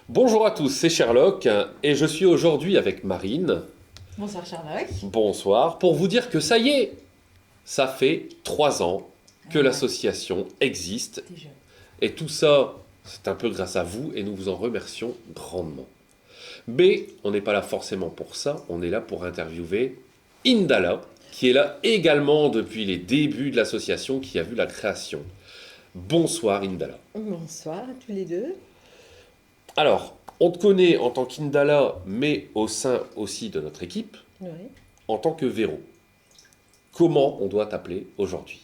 Bonjour à tous, c'est Sherlock et je suis aujourd'hui avec Marine. Bonsoir Sherlock. Bonsoir, pour vous dire que ça y est, ça fait 3 ans que Ouais, l'association existe t'es jeune. et tout ça, c'est un peu grâce à vous et nous vous en remercions grandement. Mais on n'est pas là forcément pour ça, on est là pour interviewer Indala, qui est là également depuis les débuts de l'association qui a vu la création. Bonsoir Indala. Bonsoir à tous les deux. Alors, on te connaît en tant qu'Indala, mais au sein aussi de notre équipe, Oui. en tant que Véro. Comment on doit t'appeler aujourd'hui?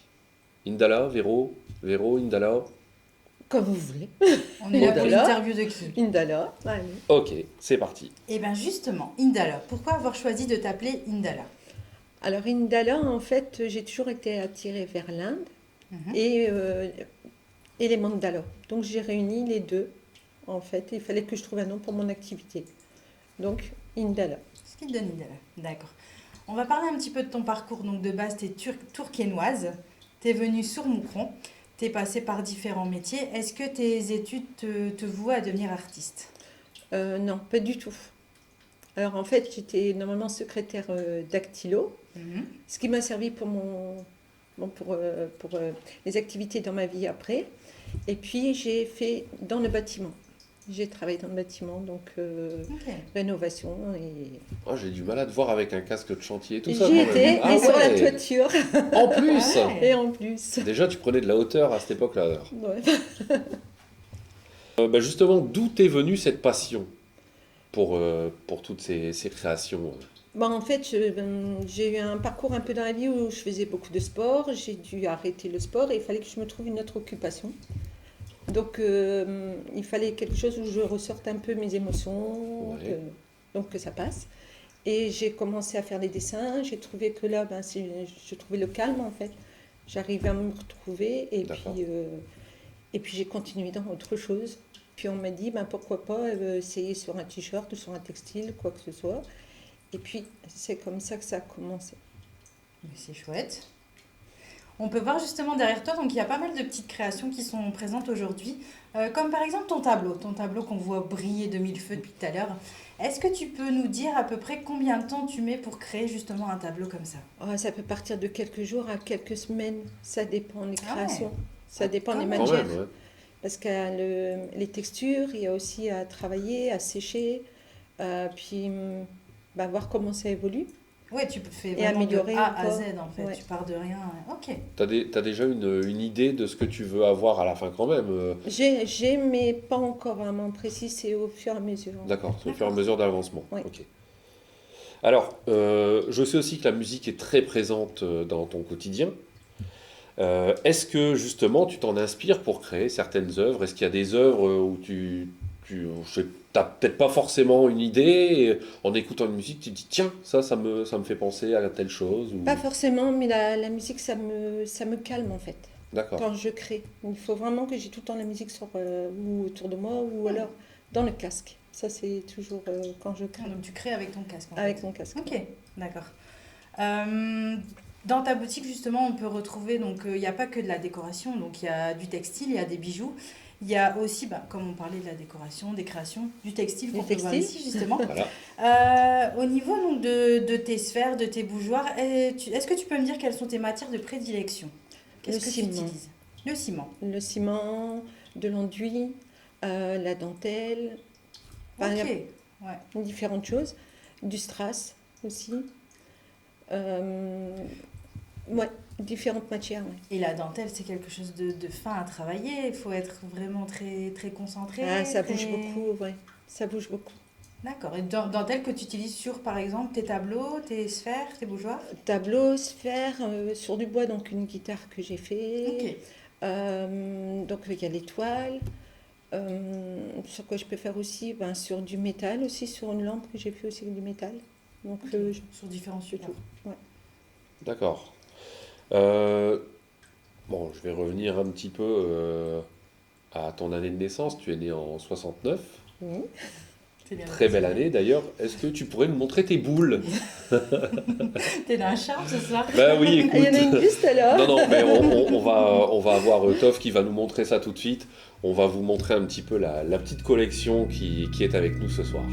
Indala, Véro, Véro, Indala. Comme vous voulez. On est là pour Indala. l'interview de qui? Indala. Allez. Ok, c'est parti. Eh bien justement, Indala. Pourquoi avoir choisi de t'appeler Indala? Alors Indala, en fait, j'ai toujours été attirée vers l'Inde Mhm. et les mandalas. Donc j'ai réuni les deux. En fait, il fallait que je trouve un nom pour mon activité. Donc Indala. Ce qui te donne Indala. D'accord. On va parler un petit peu de ton parcours. Donc de base, tu es tourquenoise. Tu es venue sur Moucron. Tu es passée par différents métiers. Est-ce que tes études te vouent à devenir artiste? Non, pas du tout. Alors en fait, j'étais normalement secrétaire dactylo, Mhm. ce qui m'a servi pour les activités dans ma vie après. Et puis j'ai fait dans le bâtiment. J'ai travaillé dans le bâtiment, donc Ok. rénovation. Et Oh, j'ai du mal à te voir avec un casque de chantier et tout ça j'y quand même. étais, Ah et sur la ouais. toiture, En plus. Ah ouais. et en plus. Déjà, tu prenais de la hauteur à cette époque-là. Alors. Ouais. Justement, d'où t'es venue cette passion pour toutes ces créations? Bon, en fait, j'ai eu un parcours un peu dans la vie où je faisais beaucoup de sport. J'ai dû arrêter le sport et il fallait que je me trouve une autre occupation. Donc, il fallait quelque chose où je ressorte un peu mes émotions, Ouais. donc que ça passe. Et j'ai commencé à faire des dessins. J'ai trouvé que là, je trouvais le calme en fait. J'arrivais à me retrouver D'accord. et puis j'ai continué dans autre chose. Puis on m'a dit, ben, pourquoi pas essayer sur un t-shirt ou sur un textile, quoi que ce soit. Et puis c'est comme ça que ça a commencé. Mais c'est chouette. On peut voir justement derrière toi, donc il y a pas mal de petites créations qui sont présentes aujourd'hui, comme par exemple ton tableau qu'on voit briller de mille feux depuis tout à l'heure. Est-ce que tu peux nous dire à peu près combien de temps tu mets pour créer justement un tableau comme ça? Oh, ça peut partir de quelques jours à quelques semaines. Ça dépend des Ah ouais, créations. Ça dépend des quand même. Quand matières. même, ouais. Parce qu'il y a les textures, il y a aussi à travailler, à sécher, puis voir comment ça évolue Ouais, tu fais et vraiment de améliorer ou A à pas. Z en fait, Ouais. tu pars de rien. Ok. T'as déjà une idée de ce que tu veux avoir à la fin quand même. Mais pas encore vraiment précis, c'est au fur et à mesure. D'accord, c'est au fur et à D'accord. mesure d'avancement. Ouais. Ok. Alors, je sais aussi que la musique est très présente dans ton quotidien. Est-ce que justement tu t'en inspires pour créer certaines œuvres? Est-ce qu'il y a des œuvres où tu n'as peut-être pas forcément une idée, et en écoutant une musique, tu te dis tiens, ça me fait penser à telle chose ou... Pas forcément, mais la musique, ça me calme en fait. D'accord, Quand je crée, il faut vraiment que j'ai tout le temps la musique ou autour de moi ou alors dans le casque. Ça, c'est toujours quand je Ah, crée donc tu crées avec ton casque en fait. avec mon casque. Ok, d'accord. Euh, Dans ta boutique, justement, on peut retrouver, donc il n'y a pas que de la décoration, donc il y a du textile, il y a des bijoux, il y a aussi, comme on parlait de la décoration, des créations, du textile Du qu'on peut voir textile. ici, justement. voilà. Au niveau donc, de tes sphères, de tes bougeoirs, est-ce que tu peux me dire quelles sont tes matières de prédilection? Le Qu'est-ce que tu ciment. utilises? Le ciment. Le ciment, de l'enduit, la dentelle, enfin, il y Ok, a ouais. différentes choses. Du strass aussi. Euh, ouais, différentes matières. Ouais. Et la dentelle, c'est quelque chose de fin à travailler, il faut être vraiment très, très concentré, Ah, ça bouge très... beaucoup, ouais. Ça bouge beaucoup. D'accord. Et dentelle que tu utilises sur, par exemple, tes tableaux, tes sphères, tes bougeoirs? Tableau, sphère, sur du bois, donc une guitare que j'ai Ok. fait. Donc il y a l'étoile. Sur quoi je peux faire aussi sur du métal aussi, sur une lampe que j'ai fait aussi avec du métal. Donc Ok. Sur différents c'est supports. tout. Ouais. D'accord. Euh, bon, je vais revenir un petit peu à ton année de naissance. Tu es né en 69. Oui. C'est bien Très belle parti. année d'ailleurs. Est-ce que tu pourrais nous montrer tes boules? T'es d'un charme ce soir. Bah oui, Ah, il y en a une écoute. juste alors. Non, non, mais on va avoir Toff qui va nous montrer ça tout de suite. On va vous montrer un petit peu la petite collection qui est avec nous ce soir.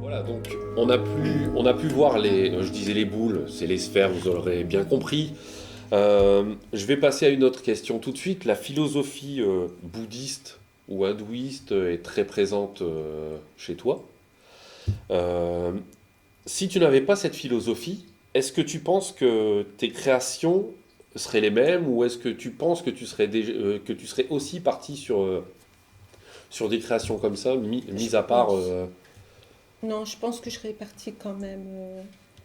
Voilà, donc on a pu voir je disais les boules, c'est les sphères, vous aurez bien compris. Je vais passer à une autre question tout de suite. La philosophie bouddhiste ou hindouiste est très présente chez toi. Euh, Si tu n'avais pas cette philosophie, est-ce que tu penses que tes créations seraient les mêmes ou est-ce que tu penses que que tu serais aussi parti sur des créations comme ça, mis Je à part... pense. Non, je pense que je serais partie quand même.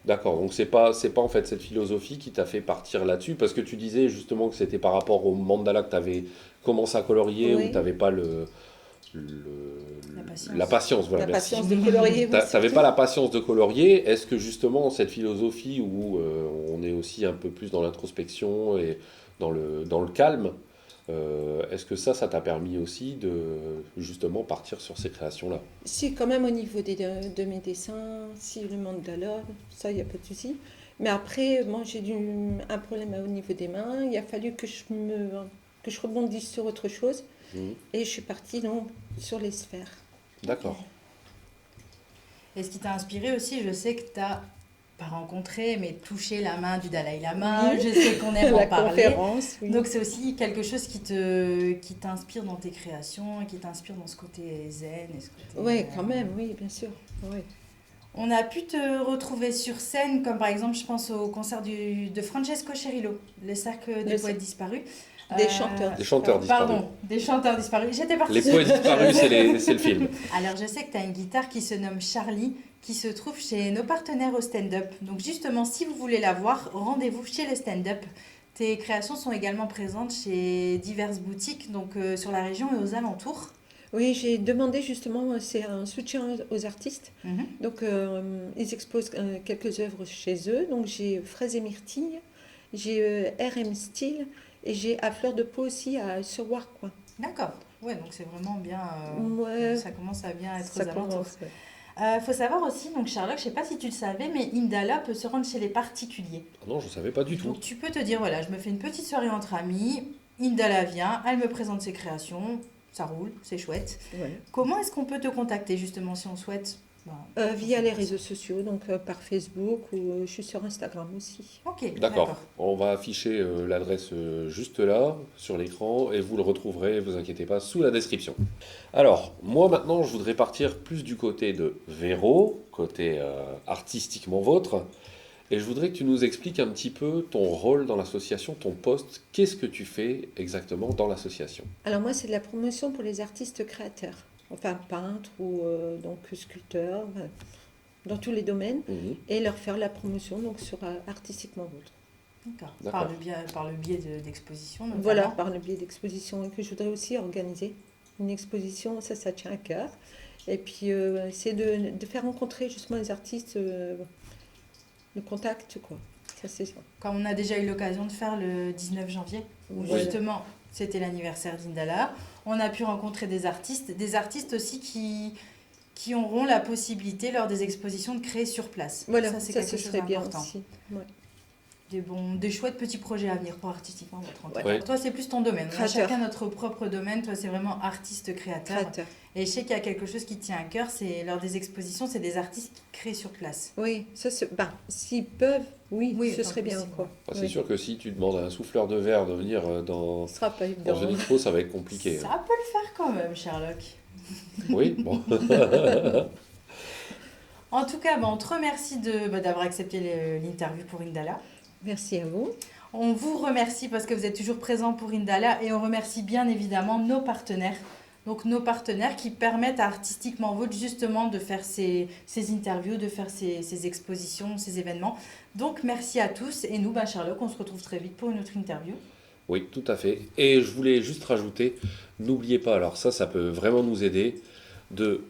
D'accord, donc c'est pas en fait cette philosophie qui t'a fait partir là-dessus, parce que tu disais justement que c'était par rapport au mandala que tu avais commencé à colorier ou tu Oui, n'avais pas La patience. la patience, voilà, la merci. patience de colorier, oui, T'avais surtout. pas la patience de colorier. Est-ce que justement cette philosophie où on est aussi un peu plus dans l'introspection et dans le calme, est-ce que ça t'a permis aussi de justement partir sur ces créations-là? Si, quand même au niveau de mes dessins, si le mandala, ça, il n'y a pas de souci. Mais après, moi, un problème au niveau des mains. Il a fallu que je rebondisse sur autre chose. Mhm. Et je suis partie donc, sur les sphères. D'accord. Et ce qui t'a inspiré aussi, je sais que t'as pas rencontré, mais touché la main du Dalai Lama. Oui. Je sais qu'on aime La en parler. conférence, oui. Donc c'est aussi quelque chose qui t'inspire dans tes créations, qui t'inspire dans ce côté zen et ce côté. Oui, quand même, oui, bien sûr. Oui. On a pu te retrouver sur scène, comme par exemple, je pense au concert de Francesco Cerillo, le cercle des Le poètes disparus. Des chanteurs Des chanteurs disparus. Pardon, des chanteurs disparus. J'étais partie Les sur- poètes disparus, c'est le film. Alors je sais que tu as une guitare qui se nomme Charlie, qui se trouve chez nos partenaires au stand-up. Donc justement, si vous voulez la voir, rendez-vous chez le stand-up. Tes créations sont également présentes chez diverses boutiques, donc sur la région et aux alentours. Oui, j'ai demandé justement, c'est un soutien aux artistes. Mhm. Donc, ils exposent quelques œuvres chez eux. Donc, j'ai Fraise et Myrtille, j'ai RM Style et j'ai À Fleur de Peau aussi sur Warcoing. D'accord. Ouais, donc c'est vraiment bien. Ouais, Ça commence à bien être ça aux alentours. commence. Ouais. Faut savoir aussi, donc Charlotte, je sais pas si tu le savais, mais Indala peut se rendre chez les particuliers. Ah non, je savais pas du tout. Donc tu peux te dire, voilà, je me fais une petite soirée entre amis, Indala vient, elle me présente ses créations, ça roule, c'est chouette. Ouais. Comment est-ce qu'on peut te contacter justement si on souhaite Via les réseaux sociaux, donc par Facebook ou je suis sur Instagram aussi. Ok, D'accord. On va afficher l'adresse juste là, sur l'écran, et vous le retrouverez, vous inquiétez pas, sous la description. Alors, moi maintenant, je voudrais partir plus du côté de Véro, côté artistiquement vôtre, et je voudrais que tu nous expliques un petit peu ton rôle dans l'association, ton poste, qu'est-ce que tu fais exactement dans l'association? Alors moi, c'est de la promotion pour les artistes créateurs, enfin peintres ou donc sculpteurs, dans tous les domaines, Mhm. et leur faire la promotion donc sur Artistiquement Vôtre. D'accord. D'accord. Par le biais d'expositions, notamment. Voilà, par le biais d'expositions, et que je voudrais aussi organiser. Une exposition, ça tient à cœur. Et puis, c'est de faire rencontrer justement les artistes, le contact, quoi. Ça, c'est ça. Comme on a déjà eu l'occasion de faire le 19 janvier, où Voilà. justement c'était l'anniversaire d'Indala, on a pu rencontrer des artistes aussi qui auront la possibilité lors des expositions de créer sur place. Voilà, ça c'est ça, quelque ce chose serait bien d'important. aussi. Ouais. Des chouettes petits projets à venir pour artistiquement votre rencontre. Ouais. Toi c'est plus ton domaine, on a Créateur. chacun notre propre domaine, toi c'est vraiment artiste créateur. Créateur. Et je sais qu'il y a quelque chose qui tient à cœur, c'est lors des expositions, c'est des artistes qui créent sur place. Oui, s'ils peuvent, oui, Oui, ce tant serait que bien, possible. quoi. C'est Oui. sûr que si tu demandes à un souffleur de verre de venir Ce sera pas évident. dans une expo, ça va être compliqué. Ça peut le faire quand même, Sherlock. Oui, bon. En tout cas, on te remercie d'avoir accepté l'interview pour Indala. Merci à vous. On vous remercie parce que vous êtes toujours présents pour Indala et on remercie bien évidemment nos partenaires. Donc nos partenaires qui permettent à Artistiquement Vôtre justement de faire ces interviews, de faire ces expositions, ces événements. Donc merci à tous et nous, Sherlock, on se retrouve très vite pour une autre interview. Oui, tout à fait. Et je voulais juste rajouter, n'oubliez pas, alors ça peut vraiment nous aider, de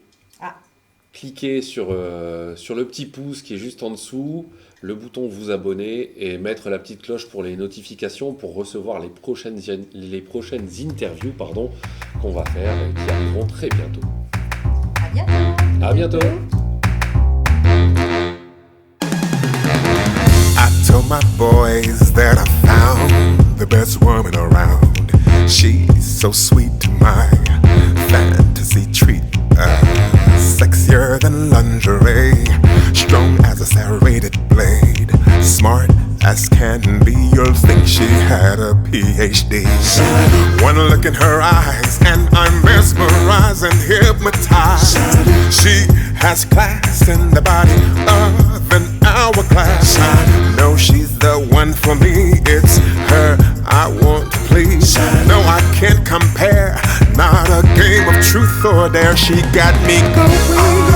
cliquer sur le petit pouce qui est juste en dessous, le bouton vous abonner et mettre la petite cloche pour les notifications pour recevoir les prochaines interviews qu'on va faire et qui arriveront très bientôt. À bientôt. À bientôt. I told my boys that I found the best woman around. She's so sweet to my fantasy treat. Sexier than lingerie, strong as a serrated blade, smart as can be. You'll think she had a PhD. One look in her eyes and I'm mesmerized and hypnotized. She has class in the body of an hourglass. I know she's the one for me. It's her I want to please. No, I can't compare. Not a game of truth or dare. She got me going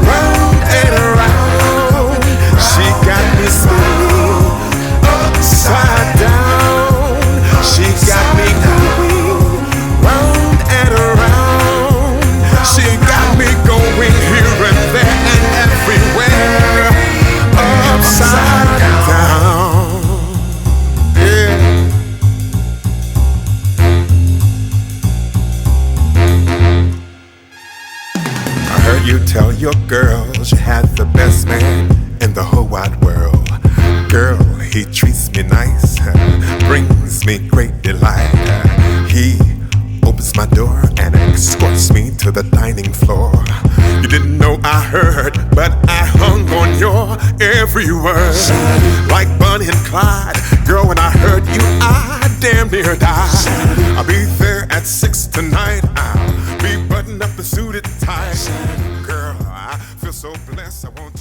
round and around. She got me spinning upside down. She got me going round and around. She got me going here and there and everywhere upside down. Yeah. I heard you tell your girls you had the best man in the whole wide world. Girl, he treats me nice, brings me great delight. He opens my door and escorts me to the dining floor. You didn't know I heard, but I hung on your every word. Like Bonnie and Clyde, girl, when I heard you, I damn near died. I'll be there at 6 tonight. I'll be buttoned up and suited tight. Girl, I feel so blessed. I want